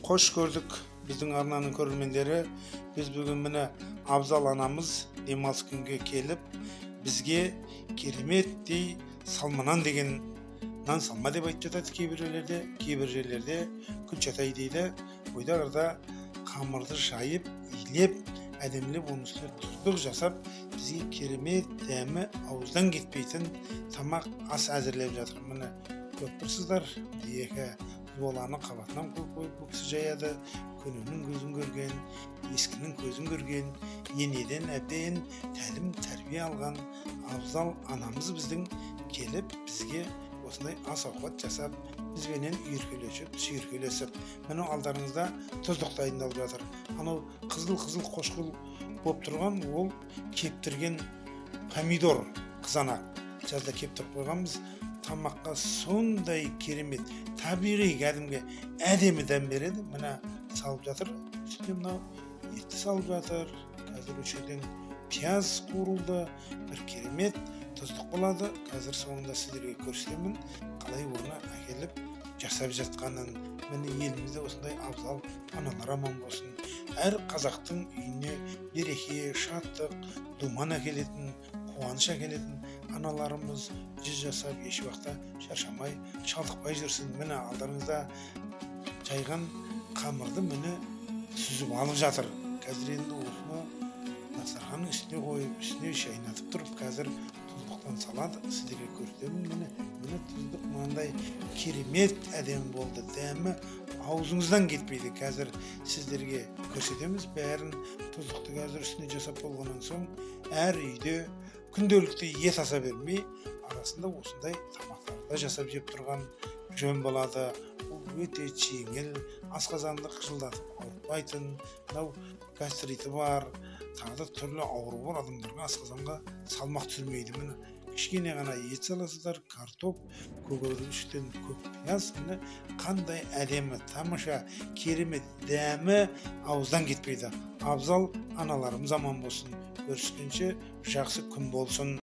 Қош көрдік біздің арнаның көрермендері. Біз бүгін міне Абзал анамыз демалыс күнге келіп, бізге кереметтей салманан деген нан салма деп айтып жатады кейбір жерлерде күлчатай дейді. Ойдағырда қамырды жайып, илеп, әдемілеп оның үстіне тұздық жасап, бізге керемет дәмі ауыздан кетпейтін тамақ ас әзірлеп жатыр. Міне көріп тұрсыздар, екі дуаланы қабатынан қойып бұл кісі жаяды. Күнінің көзін көрген, ескінің көзін көрген, енеден әбден тәлім тәрбие алған Абзал анамыз біздің келіп, бізге осындай ас ауқат жасап, бізбенен үйіркелесіп, міне алдарыңызда тұздық дайындалып жатыр. Анау қызыл қошқыл болып тұрған, ол кептірген помидор қызанақ. Жазда кептіріп қойғанбыз. Тамаққа сондай керемет, табиғи кәдімгі әдемі дәм береді. Мына салып жатыр, үстіне мынау етті салып жатыр. Қазір өшеден пияз қуырылды, бір керемет тұздық болады. Қазір соңында сіздерге көрсетемін, қалай оны әкеліп жасап жатқанын. Міне елімізде осындай абзал аналар аман болсын. Әр қазақтың үйіне береке, шаттық, думан әкелетін, қуаныш әкелетін аналарымыз жүз жасап, еш уақытта шаршамай, шалдықпай жүрсін. Міне алдарыңызда жайған қамырды міне сүзіп алып жатыр. Қазір енді осыны дастарханның үстіне қойып, үстіне шайнатып тұрып, қазір тұздықтан салады. Сіздерге көрсетемін. Міне тұздық мынандай керемет әдемі болды. Дәмі аузыңыздан кетпейді. Қазір сіздерге көрсетеміз. Бәрін тұздықты қазір үстіне жасап болғаннан соң, әр үйде күнделікті ет аса бермей, арасында осындай тамақтарды жасап жеп тұрған жөн болады. Бұл өте жеңіл, асқазанды қыжылдатып ауыртпайтын, мынау гастриті бар, тағы да түрлі ауруы бар адамдарға асқазанға салмақ түсірмейді. Міне кішкене ғана ет саласыздар, картоп, көкөріштен көк пияз, міне қандай әдемі, тамаша, керемет дәмі ауыздан кетпейді. Абзал аналарымыз аман болсын. Көріскенше жақсы күн болсын.